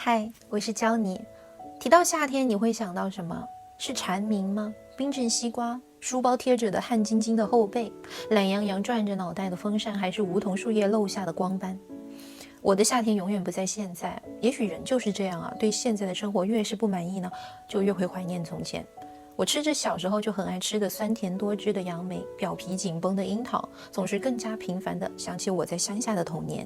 嗨，我是教你。提到夏天，你会想到什么？是蝉鸣吗？冰镇西瓜，书包贴着的汗津津的后背，懒洋洋转着脑袋的风扇，还是梧桐树叶漏下的光斑？我的夏天永远不在现在，也许人就是这样啊，对现在的生活越是不满意呢，就越会怀念从前。我吃着小时候就很爱吃的酸甜多汁的杨梅，表皮紧绷的樱桃，总是更加频繁地想起我在乡下的童年。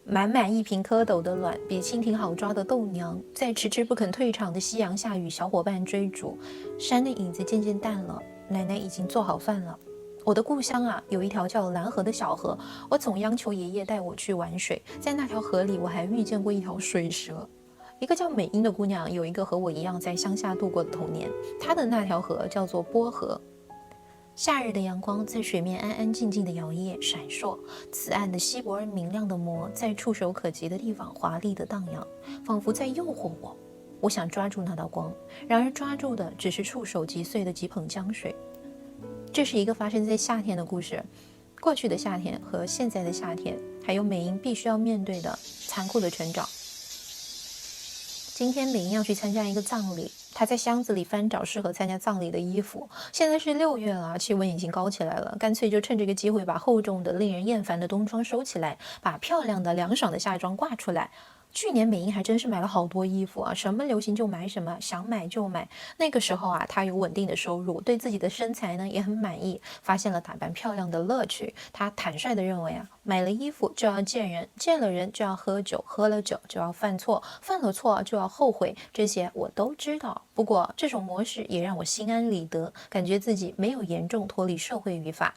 满满一瓶蝌蚪的卵，比蜻蜓好抓的豆娘，在迟迟不肯退场的夕阳下与小伙伴追逐。山的影子渐渐淡了，奶奶已经做好饭了。我的故乡啊，有一条叫蓝河的小河，我总央求爷爷带我去玩水。在那条河里，我还遇见过一条水蛇。一个叫美英的姑娘，有一个和我一样在乡下度过的童年，她的那条河叫做波河。夏日的阳光在水面安安静静的摇曳闪烁，此岸的稀薄而明亮的膜在触手可及的地方华丽的荡漾，仿佛在诱惑我。我想抓住那道光，然而抓住的只是触手击碎的几捧江水。这是一个发生在夏天的故事，过去的夏天和现在的夏天，还有美英必须要面对的残酷的成长。今天美英要去参加一个葬礼，她在箱子里翻找适合参加葬礼的衣服。现在是6月了，气温已经高起来了，干脆就趁这个机会把厚重的令人厌烦的冬装收起来，把漂亮的凉爽的夏装挂出来。去年美英还真是买了好多衣服啊，什么流行就买什么，想买就买。那个时候啊，她有稳定的收入，对自己的身材呢也很满意，发现了打扮漂亮的乐趣。她坦率地认为啊，买了衣服就要见人，见了人就要喝酒，喝了酒就要犯错，犯了错就要后悔，这些我都知道。不过这种模式也让我心安理得，感觉自己没有严重脱离社会语法。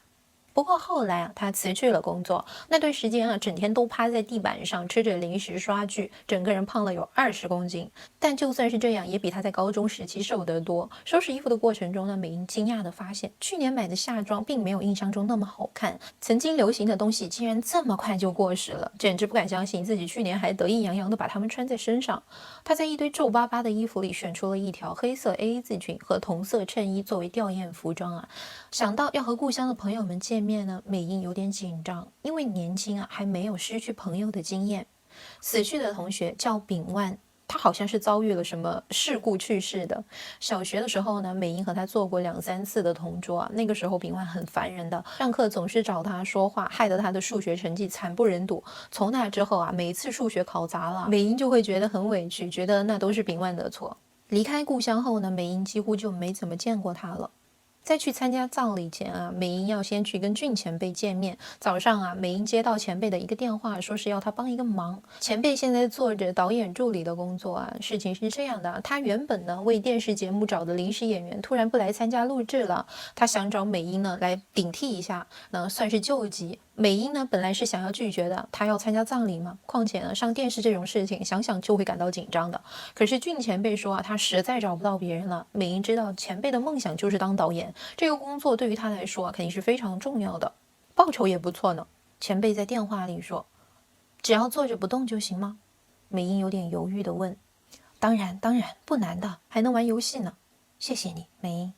不过后来啊，他辞去了工作，那段时间啊，整天都趴在地板上吃着零食刷剧，整个人胖了有20公斤。但就算是这样，也比他在高中时期瘦得多。收拾衣服的过程中呢，美英惊讶地发现，去年买的夏装并没有印象中那么好看，曾经流行的东西竟然这么快就过时了，简直不敢相信自己去年还得意洋洋地把它们穿在身上。他在一堆皱巴巴的衣服里选出了一条黑色 A 字裙和同色衬衣作为吊唁服装啊。想到要和故乡的朋友们见面呢，美英有点紧张，因为年轻啊，还没有失去朋友的经验。死去的同学叫丙万，他好像是遭遇了什么事故去世的。小学的时候呢，美英和他做过2、3次的同桌啊。那个时候丙万很烦人的，上课总是找他说话，害得他的数学成绩惨不忍睹。从那之后啊，每一次数学考砸了，美英就会觉得很委屈，觉得那都是丙万的错。离开故乡后呢，美英几乎就没怎么见过他了。在去参加葬礼前啊，美英要先去跟俊前辈见面。早上啊，美英接到前辈的一个电话，说是要他帮一个忙。前辈现在做着导演助理的工作啊。事情是这样的，他原本呢为电视节目找的临时演员突然不来参加录制了，他想找美英呢来顶替一下，算是救急。美英呢本来是想要拒绝的，她要参加葬礼嘛，况且呢上电视这种事情想想就会感到紧张的。可是俊前辈说啊，他实在找不到别人了。美英知道前辈的梦想就是当导演，这个工作对于他来说肯定是非常重要的，报酬也不错呢。前辈在电话里说，只要坐着不动就行吗？美英有点犹豫地问。当然不难的，还能玩游戏呢。谢谢你，美英。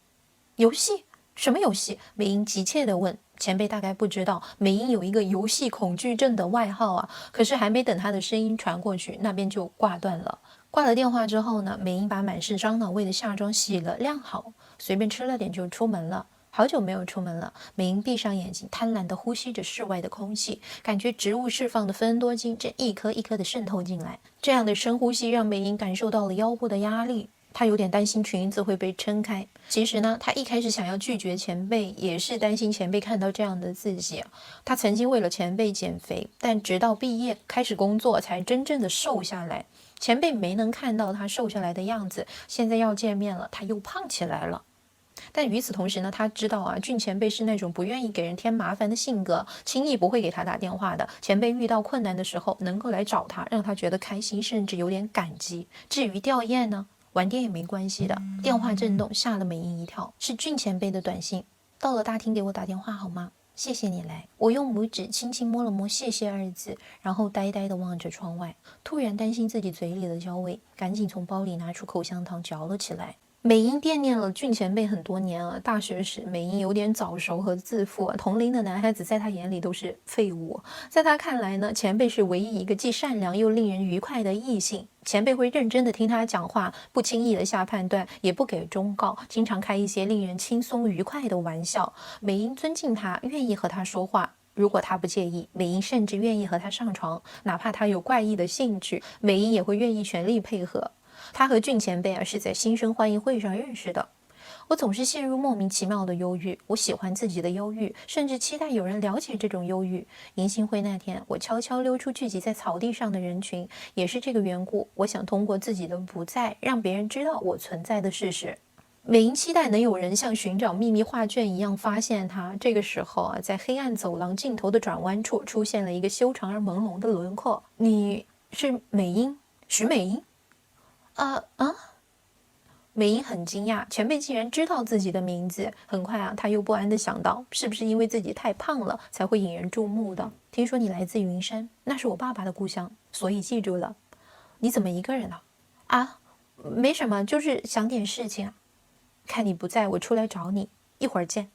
游戏？什么游戏？美英急切地问。前辈大概不知道美英有一个游戏恐惧症的外号啊，可是还没等她的声音传过去，那边就挂断了。挂了电话之后呢，美英把满是樟脑味的夏装洗了晾好，随便吃了点就出门了。好久没有出门了，美英闭上眼睛，贪婪地呼吸着室外的空气，感觉植物释放的芬多精正一颗一颗地渗透进来。这样的深呼吸让美英感受到了腰部的压力，她有点担心裙子会被撑开。其实呢，她一开始想要拒绝前辈，也是担心前辈看到这样的自己。她曾经为了前辈减肥，但直到毕业开始工作才真正的瘦下来。前辈没能看到她瘦下来的样子，现在要见面了，她又胖起来了。但与此同时呢，他知道啊，俊前辈是那种不愿意给人添麻烦的性格，轻易不会给他打电话的。前辈遇到困难的时候能够来找他，让他觉得开心，甚至有点感激。至于吊唁呢，晚点也没关系的。电话震动，吓了美英一跳，是俊前辈的短信。到了大厅给我打电话好吗？谢谢你来。我用拇指轻轻摸了摸谢谢2字，然后呆呆地望着窗外，突然担心自己嘴里的焦味，赶紧从包里拿出口香糖嚼了起来。美英惦念了俊前辈很多年啊，大学时美英有点早熟和自负啊，同龄的男孩子在他眼里都是废物。在他看来呢，前辈是唯一一个既善良又令人愉快的异性。前辈会认真的听他讲话，不轻易的下判断，也不给忠告，经常开一些令人轻松愉快的玩笑。美英尊敬他，愿意和他说话。如果他不介意，美英甚至愿意和他上床，哪怕他有怪异的兴趣，美英也会愿意全力配合。他和俊前辈是在新生欢迎会上认识的。我总是陷入莫名其妙的忧郁，我喜欢自己的忧郁，甚至期待有人了解这种忧郁。迎新会那天，我悄悄溜出聚集在草地上的人群，也是这个缘故，我想通过自己的不在，让别人知道我存在的事实。美英期待能有人像寻找秘密画卷一样发现她。这个时候在黑暗走廊尽头的转弯处出现了一个修长而朦胧的轮廓。你是美英？徐美英？美英很惊讶，前辈竟然知道自己的名字。很快他又不安地想到，是不是因为自己太胖了才会引人注目的？听说你来自云山，那是我爸爸的故乡，所以记住了。你怎么一个人呢？没什么，就是想点事情。看你不在，我出来找你，一会儿见。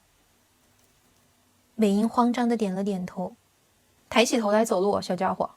美英慌张地点了点头，抬起头来走路，小家伙。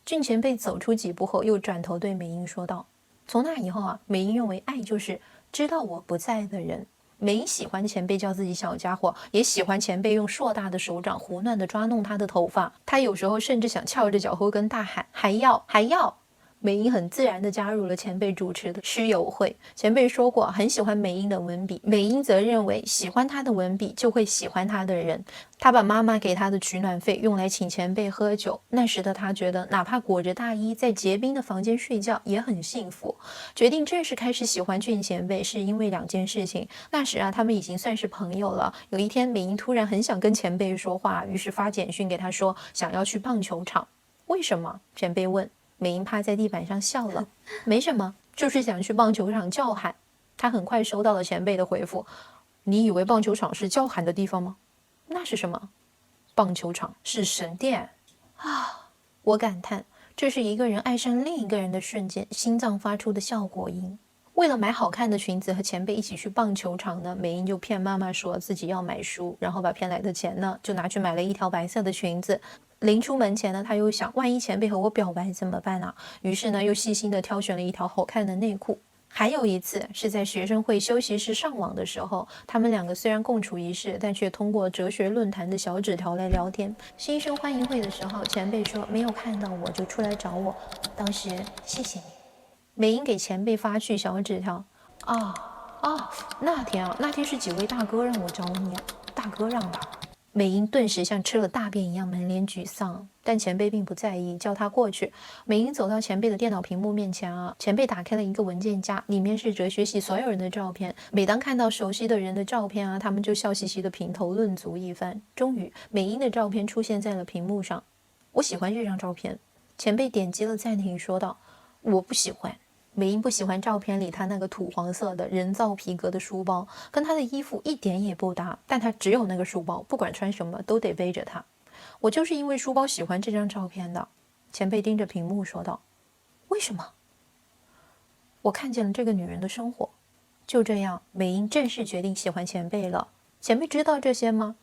俊前辈走出几步后，又转头对美英说道。从那以后美英认为爱就是知道我不在的人。美英喜欢前辈叫自己小家伙，也喜欢前辈用硕大的手掌胡乱地抓弄她的头发。她有时候甚至想翘着脚后跟大喊还要还要。美英很自然地加入了前辈主持的诗友会。前辈说过很喜欢美英的文笔，美英则认为喜欢她的文笔就会喜欢她的人。她把妈妈给她的取暖费用来请前辈喝酒，那时的她觉得哪怕裹着大衣在结冰的房间睡觉也很幸福。决定正式开始喜欢俊前辈是因为2件事情。那时他们已经算是朋友了。有一天美英突然很想跟前辈说话，于是发简讯给他说想要去棒球场。为什么？前辈问。美英趴在地板上笑了，没什么，就是想去棒球场叫喊。他很快收到了前辈的回复，你以为棒球场是叫喊的地方吗？那是什么？棒球场是神殿啊！我感叹，这是一个人爱上另一个人的瞬间，心脏发出的效果音。为了买好看的裙子和前辈一起去棒球场呢，美英就骗妈妈说自己要买书，然后把骗来的钱呢就拿去买了一条白色的裙子。临出门前呢，他又想万一前辈和我表白怎么办啊？于是呢又细心的挑选了一条好看的内裤。还有一次是在学生会休息室上网的时候，他们2个虽然共处一室，但却通过哲学论坛的小纸条来聊天。新生欢迎会的时候，前辈说没有看到我就出来找我，当时谢谢你。美英给前辈发去小纸条，那天是几位大哥让我找你啊，大哥让的。美英顿时像吃了大便一样满脸沮丧，但前辈并不在意，叫他过去。美英走到前辈的电脑屏幕面前前辈打开了一个文件夹，里面是哲学系所有人的照片。每当看到熟悉的人的照片他们就笑嘻嘻的评头论足一番。终于美英的照片出现在了屏幕上，我喜欢这张照片。前辈点击了暂停说道，我不喜欢。美英不喜欢照片里她那个土黄色的人造皮革的书包，跟她的衣服一点也不搭，但她只有那个书包，不管穿什么都得背着它。我就是因为书包喜欢这张照片的。前辈盯着屏幕说道，为什么？我看见了这个女人的生活。就这样，美英正式决定喜欢前辈了。前辈知道这些吗？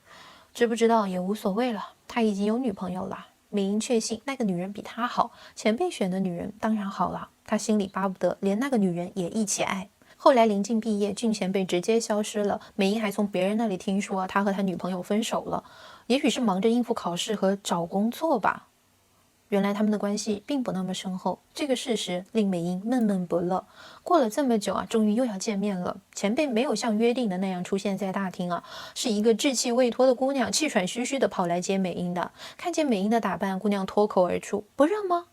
知不知道也无所谓了，他已经有女朋友了。美英确信那个女人比他好，前辈选的女人当然好了，他心里巴不得连那个女人也一起爱。后来临近毕业，俊前辈直接消失了，美英还从别人那里听说他和他女朋友分手了，也许是忙着应付考试和找工作吧。原来他们的关系并不那么深厚，这个事实令美英闷闷不乐。过了这么久终于又要见面了。前辈没有像约定的那样出现在大厅是一个稚气未脱的姑娘气喘吁吁地跑来接美英的。看见美英的打扮，姑娘脱口而出，不热吗？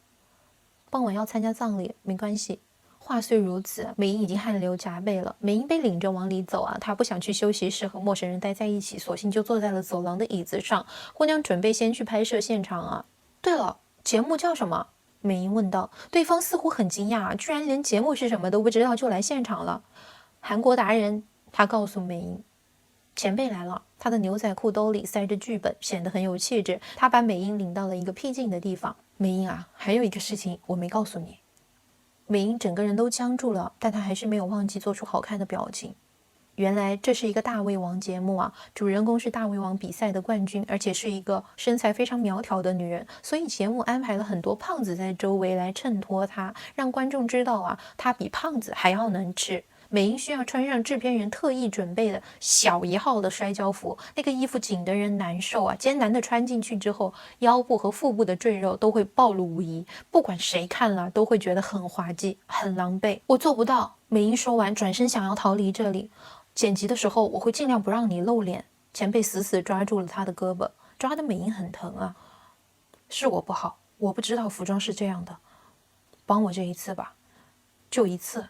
傍晚要参加葬礼，没关系。话虽如此，美英已经汗流浃背了。美英被领着往里走她不想去休息室和陌生人待在一起，索性就坐在了走廊的椅子上。姑娘准备先去拍摄现场对了，节目叫什么？美英问道。对方似乎很惊讶，居然连节目是什么都不知道就来现场了。韩国达人，他告诉美英。前辈来了，他的牛仔裤兜里塞着剧本，显得很有气质。他把美英领到了一个僻静的地方。美英还有一个事情我没告诉你。美英整个人都僵住了，但她还是没有忘记做出好看的表情。原来这是一个大胃王节目啊，主人公是大胃王比赛的冠军，而且是一个身材非常苗条的女人，所以节目安排了很多胖子在周围来衬托她，让观众知道啊，她比胖子还要能吃。美英需要穿上制片人特意准备的小1号的摔跤服，那个衣服紧得人难受啊，艰难的穿进去之后，腰部和腹部的赘肉都会暴露无遗，不管谁看了都会觉得很滑稽，很狼狈。我做不到。美英说完，转身想要逃离这里。剪辑的时候，我会尽量不让你露脸。前辈死死抓住了他的胳膊，抓的美英很疼啊。是我不好，我不知道服装是这样的，帮我这一次吧，就一次。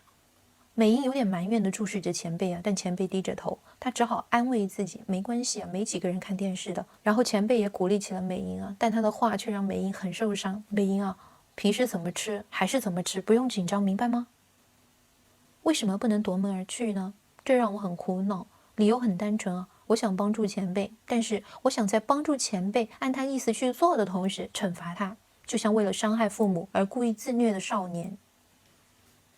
美英有点埋怨地注视着前辈啊，但前辈低着头，他只好安慰自己，没关系啊，没几个人看电视的。然后前辈也鼓励起了美英啊，但他的话却让美英很受伤。美英啊，平时怎么吃还是怎么吃，不用紧张，明白吗？为什么不能夺门而去呢？这让我很苦恼，理由很单纯啊，我想帮助前辈，但是我想在帮助前辈按他意思去做的同时惩罚他，就像为了伤害父母而故意自虐的少年。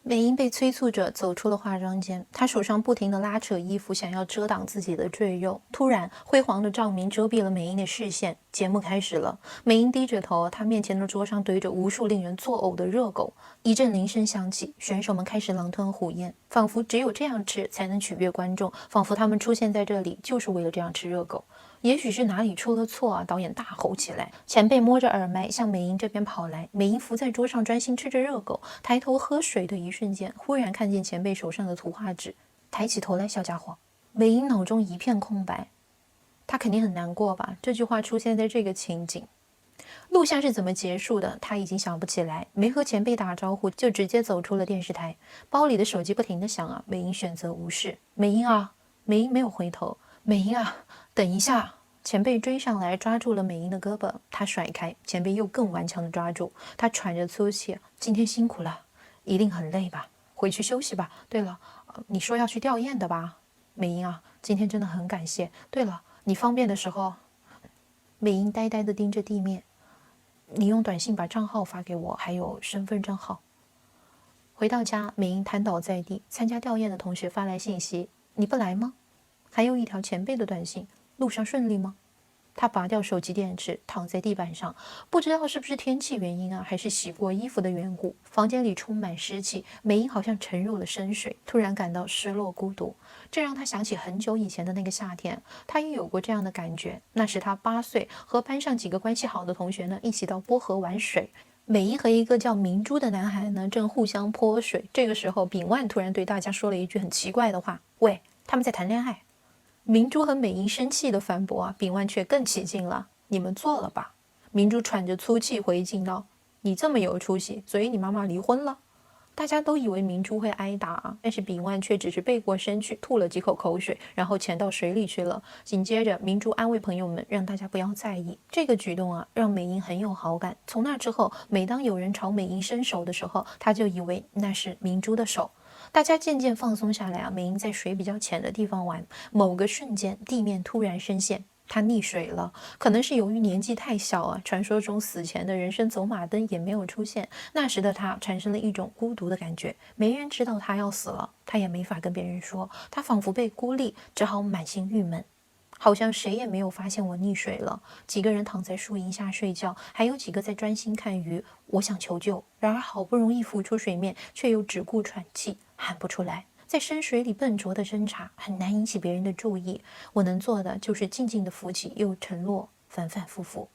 美英被催促着走出了化妆间，她手上不停地拉扯衣服，想要遮挡自己的赘肉。突然，辉煌的照明遮蔽了美英的视线。节目开始了，美英低着头，她面前的桌上堆着无数令人作呕的热狗。一阵铃声响起，选手们开始狼吞虎咽，仿佛只有这样吃才能取悦观众，仿佛他们出现在这里就是为了这样吃热狗。也许是哪里出了错啊，导演大吼起来。前辈摸着耳麦向美英这边跑来，美英伏在桌上专心吃着热狗，抬头喝水的一瞬间，忽然看见前辈手上的图画纸，抬起头来，小家伙。美英脑中一片空白，她肯定很难过吧，这句话出现在这个情景。录像是怎么结束的，她已经想不起来，没和前辈打招呼就直接走出了电视台。包里的手机不停地响啊，美英选择无视。美英啊，美英没有回头。美英啊，等一下！前辈追上来抓住了美英的胳膊，她甩开，前辈又更顽强地抓住，她喘着粗气，今天辛苦了，一定很累吧，回去休息吧。对了，你说要去吊唁的吧？美英啊，今天真的很感谢。对了，你方便的时候……美英呆呆地盯着地面，你用短信把账号发给我，还有身份证号。回到家，美英瘫倒在地，参加吊唁的同学发来信息，你不来吗？还有一条前辈的短信，路上顺利吗？他拔掉手机电池，躺在地板上，不知道是不是天气原因啊，还是洗过衣服的缘故，房间里充满湿气，美英好像沉入了深水，突然感到失落孤独。这让他想起很久以前的那个夏天，他也有过这样的感觉。那时他8岁，和班上几个关系好的同学呢，一起到波河玩水。美英和一个叫明珠的男孩呢，正互相泼水。这个时候，秉万突然对大家说了一句很奇怪的话：“喂，他们在谈恋爱。”明珠和美英生气地反驳啊，秉万却更起劲了：“你们做了吧？”明珠喘着粗气回敬道：“你这么有出息，所以你妈妈离婚了？”大家都以为明珠会挨打，但是秉万却只是背过身去吐了几口口水，然后潜到水里去了。紧接着，明珠安慰朋友们，让大家不要在意。这个举动啊，让美英很有好感。从那之后，每当有人朝美英伸手的时候，她就以为那是明珠的手。大家渐渐放松下来啊，美英在水比较浅的地方玩，某个瞬间，地面突然深陷。他溺水了，可能是由于年纪太小啊。传说中死前的人生走马灯也没有出现。那时的他产生了一种孤独的感觉，没人知道他要死了，他也没法跟别人说，他仿佛被孤立，只好满心郁闷。好像谁也没有发现我溺水了。几个人躺在树荫下睡觉，还有几个在专心看鱼。我想求救，然而好不容易浮出水面，却又只顾喘气，喊不出来。在深水里笨拙的侦查，很难引起别人的注意。我能做的就是静静的浮起又沉落，反反复复。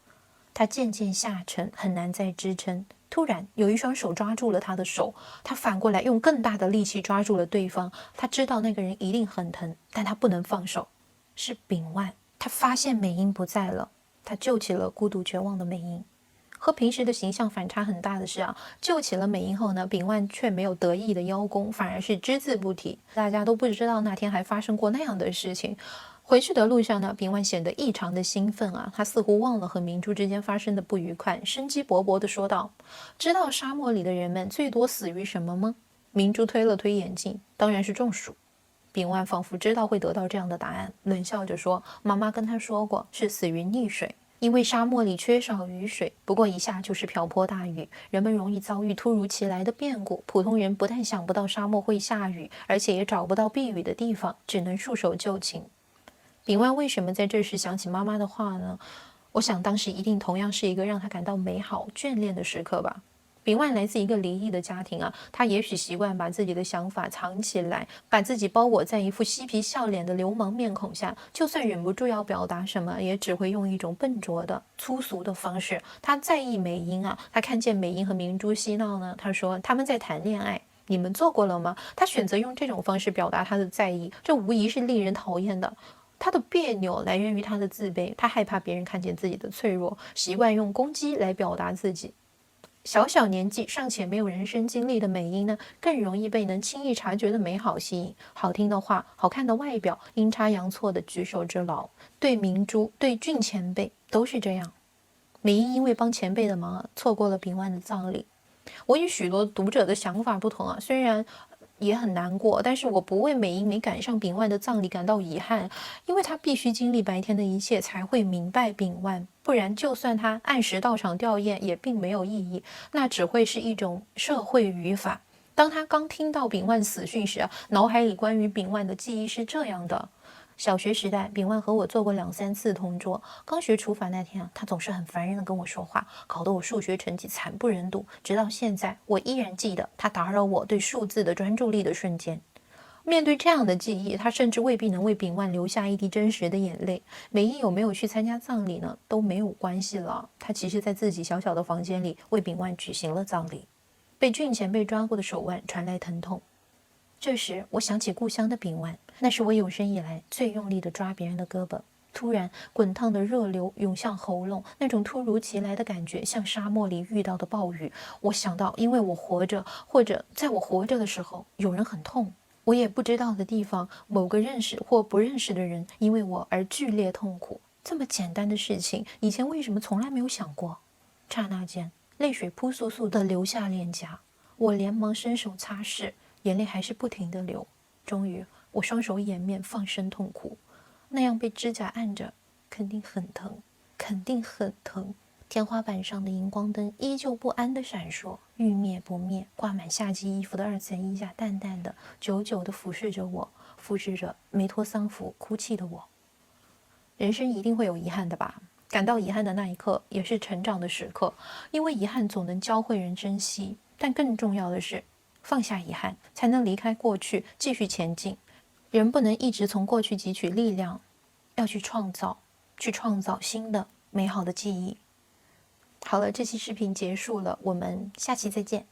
他渐渐下沉，很难再支撑。突然有一双手抓住了他的手，他反过来用更大的力气抓住了对方。他知道那个人一定很疼，但他不能放手。是秉万。他发现美英不在了，他救起了孤独绝望的美英。和平时的形象反差很大的是啊，救起了美英后呢，秉万却没有得意的邀功，反而是只字不提。大家都不知道那天还发生过那样的事情。回去的路上呢，秉万显得异常的兴奋啊，他似乎忘了和明珠之间发生的不愉快，生机勃勃地说道：“知道沙漠里的人们最多死于什么吗？”明珠推了推眼镜，当然是中暑。秉万仿佛知道会得到这样的答案，冷笑着说：“妈妈跟他说过，是死于溺水。”因为沙漠里缺少雨水，不过一下就是瓢泼大雨，人们容易遭遇突如其来的变故。普通人不但想不到沙漠会下雨，而且也找不到避雨的地方，只能束手就擒。丙万为什么在这时想起妈妈的话呢？我想当时一定同样是一个让他感到美好、眷恋的时刻吧。丙万来自一个离异的家庭啊，他也许习惯把自己的想法藏起来，把自己包裹在一副嬉皮笑脸的流氓面孔下，就算忍不住要表达什么，也只会用一种笨拙的、粗俗的方式。他在意美英啊，他看见美英和明珠嬉闹呢，他说他们在谈恋爱。你们做过了吗？他选择用这种方式表达他的在意，这无疑是令人讨厌的。他的别扭来源于他的自卑，他害怕别人看见自己的脆弱，习惯用攻击来表达自己。小小年纪尚且没有人生经历的美英呢，更容易被能轻易察觉的美好吸引，好听的话，好看的外表，阴差阳错的举手之劳，对明珠，对俊前辈都是这样。美英因为帮前辈的忙，错过了丙万的葬礼。我与许多读者的想法不同啊，虽然也很难过，但是我不为美英没赶上丙万的葬礼感到遗憾，因为他必须经历白天的一切才会明白丙万，不然就算他按时到场吊唁也并没有意义，那只会是一种社会语法。当他刚听到丙万死讯时啊，脑海里关于丙万的记忆是这样的：小学时代，丙万和我做过2、3次同桌。刚学除法那天啊，他总是很烦人的跟我说话，搞得我数学成绩惨不忍睹。直到现在，我依然记得他打扰我对数字的专注力的瞬间。面对这样的记忆，他甚至未必能为丙万留下一滴真实的眼泪。美英有没有去参加葬礼呢？都没有关系了。他其实在自己小小的房间里为丙万举行了葬礼。被俊前辈抓过的手腕传来疼痛。这时，我想起故乡的丙万，那是我有生以来最用力地抓别人的胳膊。突然，滚烫的热流涌向喉咙，那种突如其来的感觉，像沙漠里遇到的暴雨。我想到，因为我活着，或者在我活着的时候，有人很痛。我也不知道的地方，某个认识或不认识的人，因为我而剧烈痛苦。这么简单的事情，以前为什么从来没有想过？刹那间，泪水扑簌簌地流下脸颊，我连忙伸手擦拭。眼泪还是不停地流。终于，我双手掩面，放声痛哭。那样被指甲按着，肯定很疼，肯定很疼。天花板上的荧光灯依旧不安地闪烁，欲灭不灭。挂满夏季衣服的2层衣架淡淡的、久久地俯视着我，俯视着没脱丧服哭泣的我。人生一定会有遗憾的吧？感到遗憾的那一刻，也是成长的时刻，因为遗憾总能教会人珍惜。但更重要的是，放下遗憾，才能离开过去，继续前进。人不能一直从过去汲取力量，要去创造新的美好的记忆。好了，这期视频结束了，我们下期再见。